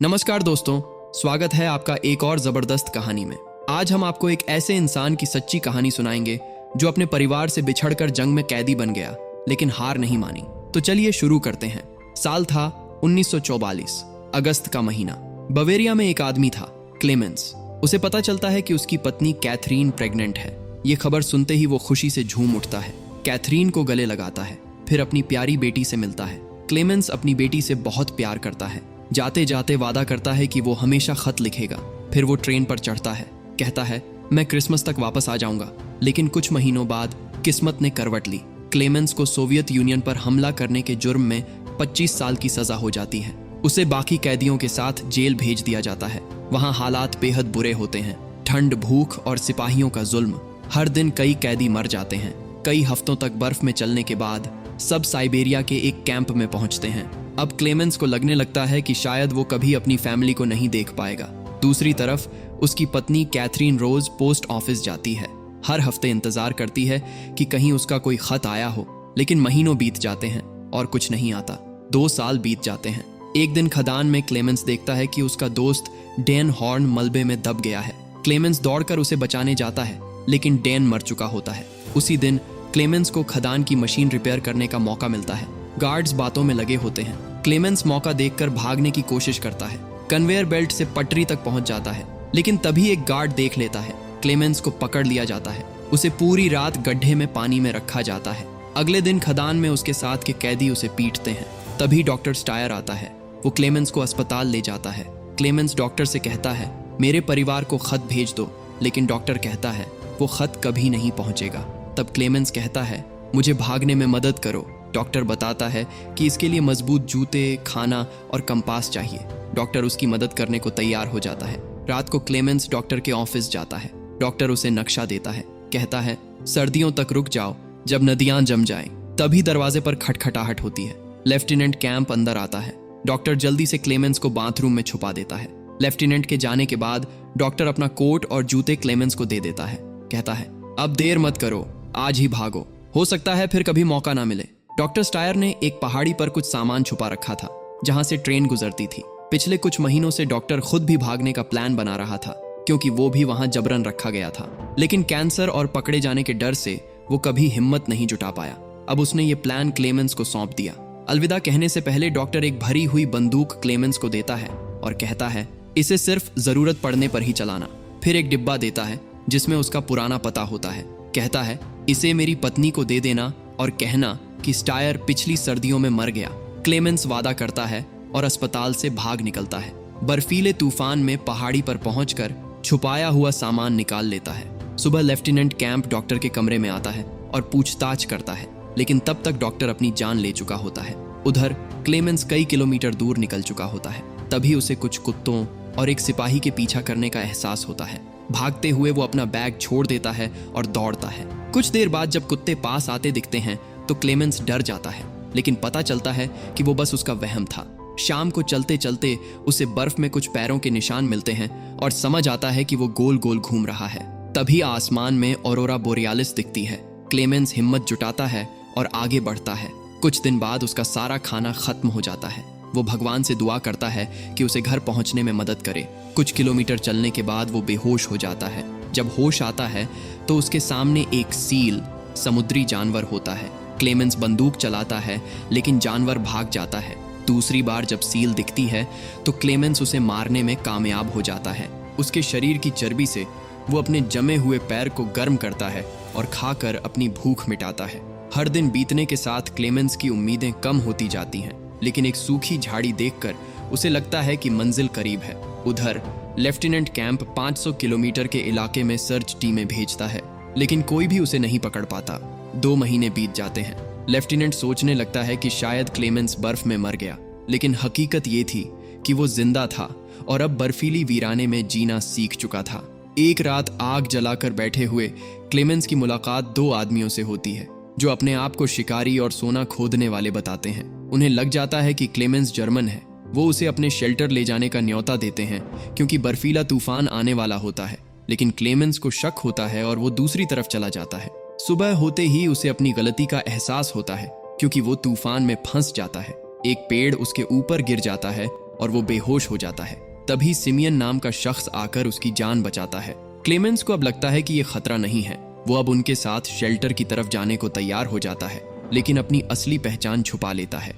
नमस्कार दोस्तों, स्वागत है आपका एक और जबरदस्त कहानी में। आज हम आपको एक ऐसे इंसान की सच्ची कहानी सुनाएंगे जो अपने परिवार से बिछड़कर जंग में कैदी बन गया, लेकिन हार नहीं मानी। तो चलिए शुरू करते हैं। साल था 1944, अगस्त का महीना। बवेरिया में एक आदमी था, क्लेमेंस। उसे पता चलता है कि उसकी पत्नी कैथरीन प्रेग्नेंट है। ये खबर सुनते ही वो खुशी से झूम उठता है। कैथरीन को गले लगाता है, फिर अपनी प्यारी बेटी से मिलता है। क्लेमेंस अपनी बेटी से बहुत प्यार करता है। जाते जाते वादा करता है कि वो हमेशा खत लिखेगा। फिर वो ट्रेन पर चढ़ता है, कहता है मैं क्रिसमस तक वापस आ जाऊंगा। लेकिन कुछ महीनों बाद किस्मत ने करवट ली। क्लेमेंस को सोवियत यूनियन पर हमला करने के जुर्म में 25 साल की सजा हो जाती है। उसे बाकी कैदियों के साथ जेल भेज दिया जाता है। वहाँ हालात बेहद बुरे होते हैं। ठंड, भूख और सिपाहियों का जुल्म। हर दिन कई कैदी मर जाते हैं। कई हफ्तों तक बर्फ में चलने के बाद सब साइबेरिया के एक कैंप में पहुंचते हैं। अब क्लेमेंस को लगने लगता है कि शायद वो कभी अपनी फैमिली को नहीं देख पाएगा। दूसरी तरफ उसकी पत्नी कैथरीन रोज पोस्ट ऑफिस जाती है। हर हफ्ते इंतजार करती है कि कहीं उसका कोई खत आया हो, लेकिन महीनों बीत जाते हैं और कुछ नहीं आता। 2 साल बीत जाते हैं। एक दिन खदान में क्लेमेंस देखता है कि उसका दोस्त डैन हॉर्न मलबे में दब गया है। क्लेमेंस दौड़कर उसे बचाने जाता है, लेकिन डैन मर चुका होता है। उसी दिन क्लेमेंस को खदान की मशीन रिपेयर करने का मौका मिलता है। गार्ड्स बातों में लगे होते हैं। क्लेमेंस मौका देखकर भागने की कोशिश करता है। कन्वेयर बेल्ट से पटरी तक पहुंच जाता है, लेकिन तभी एक गार्ड देख लेता है। क्लेमेंस को पकड़ लिया जाता है। उसे पूरी रात गड्ढे में पानी में रखा जाता है। अगले दिन खदान में उसके साथ के कैदी उसे पीटते हैं। तभी डॉक्टर स्टायर आता है। वो क्लेमेंस को अस्पताल ले जाता है। क्लेमेंस डॉक्टर से कहता है मेरे परिवार को खत भेज दो, लेकिन डॉक्टर कहता है वो खत कभी नहीं पहुंचेगा। तब क्लेमेंस कहता है मुझे भागने में मदद करो। डॉक्टर बताता है कि इसके लिए मजबूत जूते, खाना और कंपास चाहिए। डॉक्टर उसकी मदद करने को तैयार हो जाता है। रात को क्लेमेंस डॉक्टर के ऑफिस जाता है। डॉक्टर उसे नक्शा देता है। कहता है सर्दियों तक रुक जाओ, जब नदियां जम जाएं। तभी दरवाजे पर खटखटाहट होती है। लेफ्टिनेंट कैंप अंदर आता है। डॉक्टर जल्दी से क्लेमेंस को बाथरूम में छुपा देता है। लेफ्टिनेंट के जाने के बाद डॉक्टर अपना कोट और जूते क्लेमेंस को दे देता है। कहता है अब देर मत करो, आज ही भागो, हो सकता है फिर कभी मौका ना मिले। डॉक्टर स्टायर ने एक पहाड़ी पर कुछ सामान छुपा रखा था, जहां से ट्रेन गुजरती थी। पिछले कुछ महीनों से डॉक्टर खुद भी भागने का प्लान बना रहा था, क्योंकि वो भी वहां जबरन रखा गया था। लेकिन कैंसर और पकड़े जाने के डर से वो कभी हिम्मत नहीं जुटा पाया। अब उसने ये प्लान क्लेमेंस को सौंप दिया। अलविदा कहने से पहले डॉक्टर एक भरी हुई बंदूक क्लेमेंस को देता है और कहता है इसे सिर्फ जरूरत पड़ने पर ही चलाना। फिर एक डिब्बा देता है जिसमें उसका पुराना पता होता है। कहता है इसे मेरी पत्नी को दे देना और कहना कि स्टायर पिछली सर्दियों में मर गया। क्लेमेंस वादा करता है और अस्पताल से भाग निकलता है। बर्फीले तूफान में पहाड़ी पर पहुंचकर छुपाया हुआ सामान निकाल लेता है। सुबह लेफ्टिनेंट कैंप डॉक्टर के कमरे में आता है और पूछताछ करता है, लेकिन तब तक डॉक्टर अपनी जान ले चुका होता है। उधर क्लेमेंस कई किलोमीटर दूर निकल चुका होता है। तभी उसे कुछ कुत्तों और एक सिपाही के पीछा करने का एहसास होता है। भागते हुए वो अपना बैग छोड़ देता है और दौड़ता है। कुछ देर बाद जब कुत्ते पास आते दिखते हैं तो क्लेमेंस डर जाता है, लेकिन पता चलता है कि वो बस उसका वहम था। शाम को चलते चलते उसे बर्फ में कुछ पैरों के निशान मिलते हैं और समझ आता है कि वो गोल गोल घूम रहा है। तभी आसमान में ऑरोरा बोरियालिस दिखती है। क्लेमेंस हिम्मत जुटाता है और आगे बढ़ता है। कुछ दिन बाद उसका सारा खाना खत्म हो जाता है। वो भगवान से दुआ करता है कि उसे घर पहुंचने में मदद करे। कुछ किलोमीटर चलने के बाद वो बेहोश हो जाता है। जब होश आता है तो उसके सामने एक सील, समुद्री जानवर होता है। क्लेमेंस बंदूक चलाता है, लेकिन जानवर भाग जाता है। दूसरी बार जब सील दिखती है तो क्लेमेंस उसे मारने में कामयाब हो जाता है। उसके शरीर की चर्बी से वो अपने जमे हुए पैर को गर्म करता है और खाकर अपनी भूख मिटाता है। हर दिन बीतने के साथ क्लेमेंस की उम्मीदें कम होती जाती हैं, लेकिन एक सूखी झाड़ी देखकर उसे लगता है कि मंजिल करीब है। उधर लेफ्टिनेंट कैंप 500 किलोमीटर के इलाके में सर्च टीमें भेजता है, लेकिन कोई भी उसे नहीं पकड़ पाता। 2 महीने बीत जाते हैं। लेफ्टिनेंट सोचने लगता है कि शायद क्लेमेंस बर्फ में मर गया, लेकिन हकीकत ये थी कि वो जिंदा था और अब बर्फीली वीराने में जीना सीख चुका था। एक रात आग जलाकर बैठे हुए क्लेमेंस की मुलाकात 2 आदमियों से होती है, जो अपने आप को शिकारी और सोना खोदने वाले बताते हैं। उन्हें लग जाता है कि क्लेमेंस जर्मन है। वो उसे अपने शेल्टर ले जाने का न्योता देते हैं, क्योंकि बर्फीला तूफान आने वाला होता है। लेकिन क्लेमेंस को शक होता है और वो दूसरी तरफ चला जाता है। सुबह होते ही उसे अपनी गलती का एहसास होता है, क्योंकि वो तूफान में फंस जाता है। एक पेड़ उसके ऊपर गिर जाता है और वो बेहोश हो जाता है। तभी सिमियन नाम का शख्स आकर उसकी जान बचाता है। क्लेमेंस को अब लगता है कि ये खतरा नहीं है। वो अब उनके साथ शेल्टर की तरफ जाने को तैयार हो जाता है, लेकिन अपनी असली पहचान छुपा लेता है।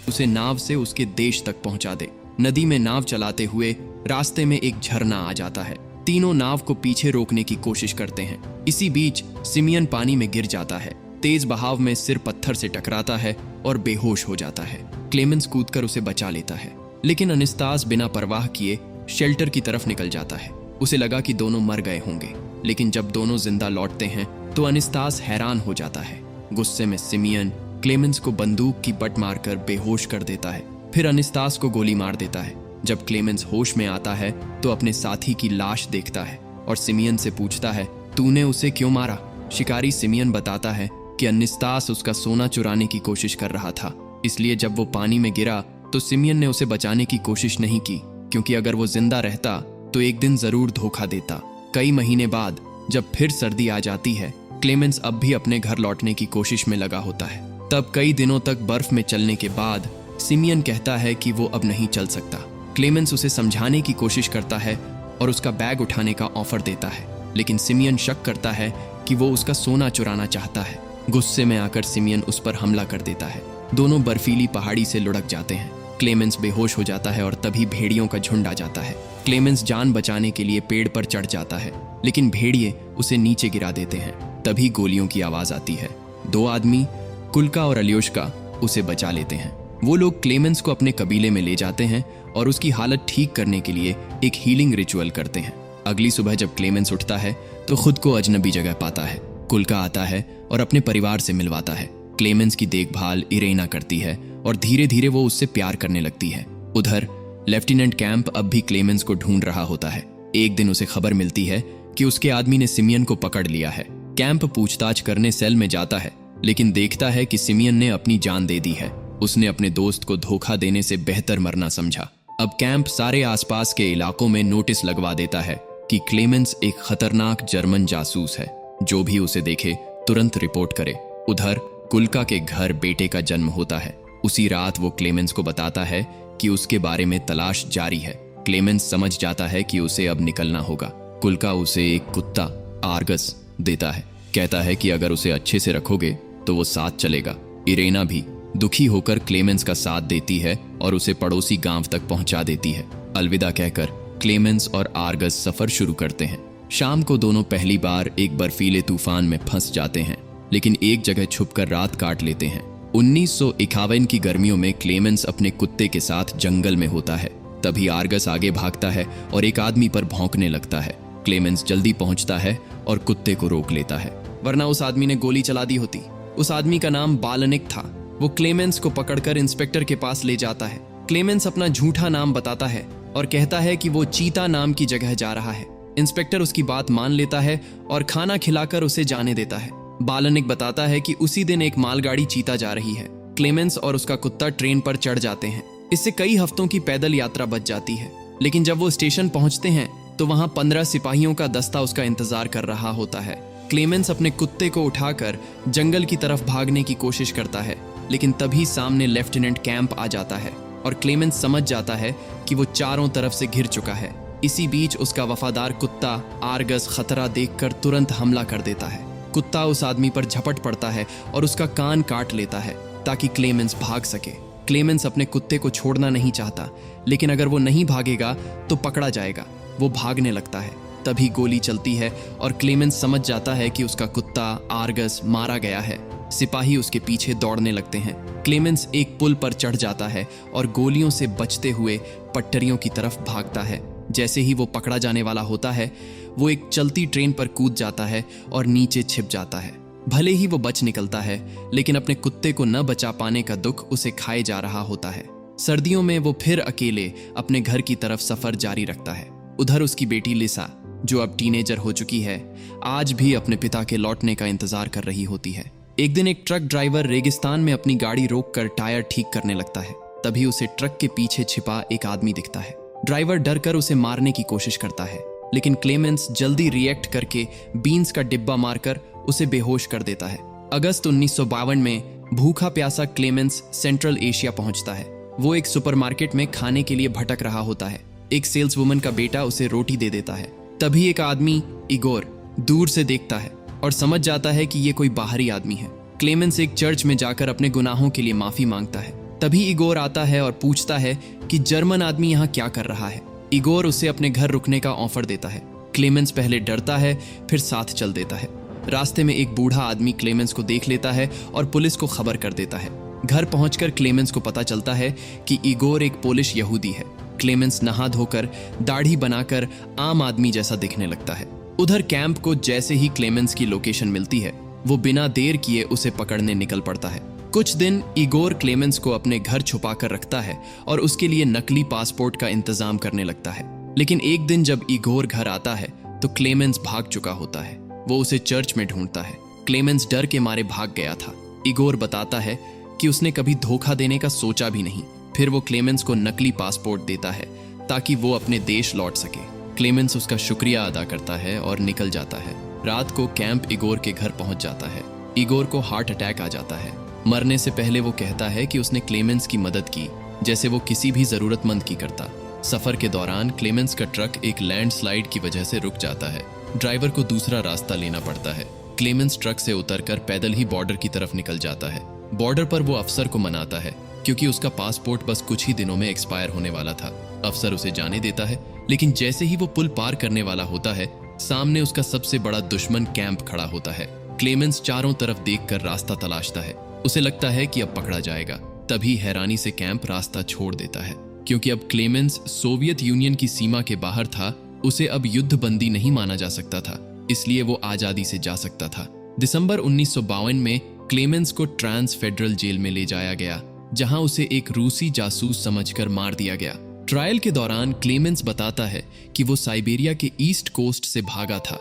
उसे नाव से उसके देश तक पहुंचा दे। नदी में नाव चलाते हुए रास्ते में एक झरना आ जाता है। तीनों नाव को पीछे रोकने की कोशिश करते हैं। इसी बीच सिमियन पानी में गिर जाता है। तेज बहाव में सिर पत्थर से टकराता है और बेहोश हो जाता है। क्लेमेंस कूदकर उसे बचा लेता है, लेकिन अनिस्तास बिना परवाह किए शेल्टर की तरफ निकल जाता है। उसे लगा कि दोनों मर गए होंगे, लेकिन जब दोनों जिंदा लौटते हैं तो अनिस्तास हैरान हो जाता है। गुस्से में सिमियन क्लेमेंस को बंदूक की बट मारकर बेहोश कर देता है, फिर अनिस्तास को गोली मार देता है। जब क्लेमेंस होश में आता है तो अपने साथी की लाश देखता है और सिमियन से पूछता है, तूने उसे क्यों मारा? शिकारी सिमियन बताता है कि अनिस्तास उसका सोना चुराने की कोशिश कर रहा था, इसलिए जब वो पानी में गिरा तो सिमियन ने उसे बचाने की कोशिश नहीं की, क्योंकि अगर वो जिंदा रहता तो एक दिन जरूर धोखा देता। कई महीने बाद जब फिर सर्दी आ जाती है, क्लेमेंस अब भी अपने घर लौटने की कोशिश में लगा होता है। तब कई दिनों तक बर्फ में चलने के बाद सिमियन कहता है कि वो अब नहीं चल सकता। क्लेमेंस उसे समझाने की कोशिश करता है और उसका बैग उठाने का ऑफर देता है, लेकिन सिमियन शक करता है कि वो उसका सोना चुराना चाहता है। गुस्से में आकर सिमियन उस पर हमला कर देता है। दोनों बर्फीली पहाड़ी से लुढ़क जाते हैं। क्लेमेंस बेहोश हो जाता है और तभी भेड़ियों का झुंड आ जाता है। क्लेमेंस जान बचाने के लिए पेड़ पर चढ़ जाता है, लेकिन भेड़िए उसे नीचे गिरा देते हैं। तभी गोलियों की आवाज आती है। दो आदमी, कुल्का और अल्योश्का, उसे बचा लेते हैं। वो लोग क्लेमेंस को अपने कबीले में ले जाते हैं और उसकी हालत ठीक करने के लिए एक हीलिंग रिचुअल करते हैं। अगली सुबह जब क्लेमेंस उठता है तो खुद को अजनबी जगह पाता है। कुल्का आता है और अपने परिवार से मिलवाता है। क्लेमेंस की देखभाल इरेना करती है और धीरे धीरे वो उससे प्यार करने लगती है। उधर लेफ्टिनेंट कैंप अब भी क्लेमेंस को ढूंढ रहा होता है। एक दिन उसे खबर मिलती है कि उसके आदमी ने सिमियन को पकड़ लिया है। कैंप पूछताछ करने सेल में जाता है, लेकिन देखता है कि सिमियन ने अपनी जान दे दी है। उसने अपने दोस्त को धोखा देने से बेहतर मरना समझा। अब कैंप सारे आसपास के इलाकों में नोटिस लगवा देता है कि क्लेमेंस एक खतरनाक जर्मन जासूस है। जो भी उसे देखे तुरंत रिपोर्ट करे। उधर कुल्का के घर बेटे का जन्म होता है। उसी रात वो क्लेमेंस को बताता है कि उसके बारे में तलाश जारी है। क्लेमेंस समझ जाता है कि उसे अब निकलना होगा। कुल्का उसे एक कुत्ता आर्गस देता है। कहता है कि अगर उसे अच्छे से रखोगे तो वो साथ चलेगा। इरेना भी दुखी होकर क्लेमेंस का साथ देती है और उसे पड़ोसी गांव तक पहुंचा देती है। अलविदा कहकर क्लेमेंस और आर्गस सफर शुरू करते हैं। शाम को दोनों पहली बार एक बर्फीले तूफान में फंस जाते हैं, लेकिन एक जगह छुपकर रात काट लेते हैं। 1951 की गर्मियों में क्लेमेंस अपने कुत्ते के साथ जंगल में होता है। तभी आर्गस आगे भागता है और एक आदमी पर भौंकने लगता है। क्लेमेंस जल्दी पहुंचता है और कुत्ते को रोक लेता है, वरना उस आदमी ने गोली चला दी होती। उस आदमी का नाम बालनिक था। वो क्लेमेंस को पकड़कर इंस्पेक्टर के पास ले जाता है। क्लेमेंस अपना झूठा नाम बताता है और कहता है कि वो चीता नाम की जगह जा रहा है। इंस्पेक्टर उसकी बात मान लेता है और खाना खिलाकर उसे जाने देता है। बालनिक बताता है कि उसी दिन एक मालगाड़ी चीता जा रही है। क्लेमेंस और उसका कुत्ता ट्रेन पर चढ़ जाते हैं। इससे कई हफ्तों की पैदल यात्रा बच जाती है, लेकिन जब वो स्टेशन पहुंचते हैं तो वहां 15 सिपाहियों का दस्ता उसका इंतजार कर रहा होता है। क्लेमेंस अपने कुत्ते को उठाकर जंगल की तरफ भागने की कोशिश करता है, लेकिन तभी सामने लेफ्टिनेंट कैंप आ जाता है और क्लेमेंस समझ जाता है कि वो चारों तरफ से घिर चुका है। इसी बीच उसका वफादार कुत्ता आर्गस खतरा देखकर तुरंत हमला कर देता है। कुत्ता उस आदमी पर झपट पड़ता है और उसका कान काट लेता है ताकि क्लेमेंस भाग सके। क्लेमेंस अपने कुत्ते को छोड़ना नहीं चाहता, लेकिन अगर वो नहीं भागेगा तो पकड़ा जाएगा। वो भागने लगता है। तभी गोली चलती है और क्लेमेंस समझ जाता है कि उसका कुत्ता आर्गस मारा गया है। सिपाही उसके पीछे दौड़ने लगते हैं। क्लेमेंस एक पुल पर चढ़ जाता है और गोलियों से बचते हुए पटरियों की तरफ भागता है। जैसे ही वो पकड़ा जाने वाला होता है, वो एक चलती ट्रेन पर कूद जाता है और नीचे छिप जाता है। भले ही वो बच निकलता है, लेकिन अपने कुत्ते को न बचा पाने का दुख उसे खाए जा रहा होता है। सर्दियों में वो फिर अकेले अपने घर की तरफ सफर जारी रखता है। उधर उसकी बेटी लिसा, जो अब टीनेजर हो चुकी है, आज भी अपने पिता के लौटने का इंतजार कर रही होती है। एक दिन एक ट्रक ड्राइवर रेगिस्तान में अपनी गाड़ी रोककर टायर ठीक करने लगता है। तभी उसे ट्रक के पीछे छिपा एक आदमी दिखता है। ड्राइवर डरकर उसे मारने की कोशिश करता है, लेकिन क्लेमेंस जल्दी रिएक्ट करके बीन्स का डिब्बा मारकर उसे बेहोश कर देता है। अगस्त 1952 में भूखा प्यासा क्लेमेंस सेंट्रल एशिया पहुंचता है। वो एक सुपरमार्केट में खाने के लिए भटक रहा होता है। एक सेल्सवुमन का बेटा उसे रोटी दे देता है। तभी एक आदमी, इगोर, दूर से देखता है और समझ जाता है कि ये कोई बाहरी आदमी है। क्लेमेंस एक चर्च में जाकर अपने गुनाहों के लिए माफी मांगता है। तभी इगोर आता है और पूछता है कि जर्मन आदमी यहाँ क्या कर रहा है। इगोर उसे अपने घर रुकने का ऑफर देता है। क्लेमेंस पहले डरता है, फिर साथ चल देता है। रास्ते में एक बूढ़ा आदमी क्लेमेंस को देख लेता है और पुलिस को खबर कर देता है। घर पहुंचकर क्लेमेंस को पता चलता है कि इगोर एक पोलिश यहूदी है। क्लेमेंस नहा धोकर, दाढ़ी बनाकर आम आदमी जैसा दिखने लगता है। उधर कैंप को जैसे ही क्लेमेंस की लोकेशन मिलती है, वो बिना देर किए उसे पकड़ने निकल पड़ता है। कुछ दिन इगोर क्लेमेंस को अपने घर छुपा कर रखता है और उसके लिए नकली पासपोर्ट का इंतजाम करने लगता है। लेकिन एक दिन जब इगोर घर आता है तो क्लेमेंस भाग चुका होता है। वो उसे चर्च में ढूंढता है। क्लेमेंस डर के मारे भाग गया था। इगोर बताता है कि उसने कभी धोखा देने का सोचा भी नहीं। फिर वो क्लेमेंस को नकली पासपोर्ट देता है ताकि वो अपने देश लौट सके। क्लेमेंस उसका शुक्रिया अदा करता है और निकल जाता है। रात को कैंप इगोर के घर पहुंच जाता है। इगोर को हार्ट अटैक आ जाता है। मरने से पहले वो कहता है कि उसने क्लेमेंस की मदद की जैसे वो किसी भी जरूरतमंद की करता। सफर के दौरान क्लेमेंस का ट्रक एक लैंडस्लाइड की वजह से रुक जाता है। ड्राइवर को दूसरा रास्ता लेना पड़ता है। क्लेमेंस ट्रक से उतरकर पैदल ही बॉर्डर की तरफ निकल जाता है। बॉर्डर पर वो अफसर को मनाता है क्योंकि उसका पासपोर्ट बस कुछ ही दिनों में एक्सपायर होने वाला था। अफसर उसे जाने देता है, लेकिन जैसे ही वो पुल पार करने वाला होता है, सामने उसका सबसे बड़ा दुश्मन कैंप खड़ा होता है। क्लेमेंस चारों तरफ देखकर रास्ता तलाशता है। उसे लगता है कि अब पकड़ा जाएगा। तभी हैरानी से कैंप रास्ता छोड़ देता है क्योंकि अब क्लेमेंस सोवियत यूनियन की सीमा के बाहर था। उसे अब युद्ध बंदी नहीं माना जा सकता था, इसलिए वो आजादी से जा सकता था। दिसंबर 1952 में क्लेमेंस को ट्रांस फेडरल जेल में ले जाया गया, जहां उसे एक रूसी जासूस समझकर मार दिया गया। ट्रायल के दौरान क्लेमेंस बताता है कि वो साइबेरिया के ईस्ट कोस्ट से भागा था।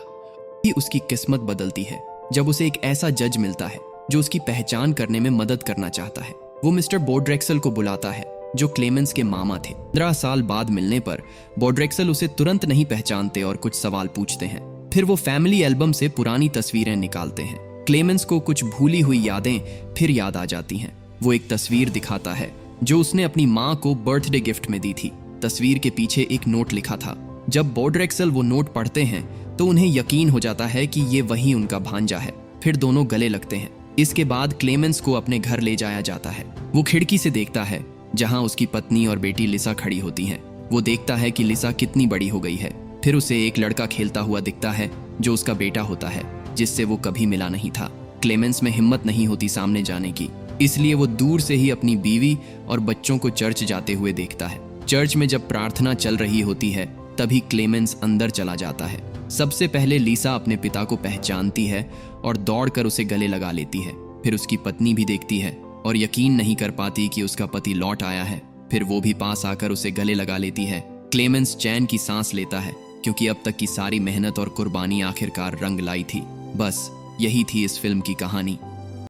ही उसकी किस्मत बदलती है जब उसे एक ऐसा जज मिलता है जो उसकी पहचान करने में मदद करना चाहता है। वो मिस्टर बोड्रेक्सल को बुलाता है जो क्लेमेंस के मामा थे। 15 साल बाद मिलने पर बोड्रेक्सल उसे तुरंत नहीं पहचानते और कुछ सवाल पूछते हैं। फिर वो फैमिली एल्बम से पुरानी तस्वीरें निकालते हैं। क्लेमेंस को कुछ भूली हुई यादें फिर याद आ जाती हैं। वो एक तस्वीर दिखाता है जो उसने अपनी माँ को बर्थडे गिफ्ट में दी थी। तस्वीर के पीछे एक नोट लिखा था। जब बोड्रेक्सल वो नोट पढ़ते हैं तो उन्हें यकीन हो जाता है कि ये वही उनका भांजा है। फिर दोनों गले लगते हैं। इसके बाद क्लेमेंस को अपने घर ले जाया जाता है। वो खिड़की से देखता है जहां उसकी पत्नी और बेटी लिसा खड़ी होती हैं। वो देखता है कि लिसा कितनी बड़ी हो गई है। फिर उसे एक लड़का खेलता हुआ दिखता है जो उसका बेटा होता है, जिससे वो कभी मिला नहीं था। क्लेमेंस में हिम्मत नहीं होती सामने जाने की, इसलिए वो दूर से ही अपनी बीवी और बच्चों को चर्च जाते हुए देखता है। चर्च में जब प्रार्थना चल रही होती है तभी क्लेमेंस अंदर चला जाता है। सबसे पहले लिसा अपने पिता को पहचानती है और दौड़कर उसे गले लगा लेती है। फिर उसकी पत्नी भी देखती है और यकीन नहीं कर पाती कि उसका पति लौट आया है। फिर वो भी पास आकर उसे गले लगा लेती है। क्लेमेंस चैन की सांस लेता है क्योंकि अब तक की सारी मेहनत और कुर्बानी आखिरकार रंग लाई थी। बस यही थी इस फिल्म की कहानी।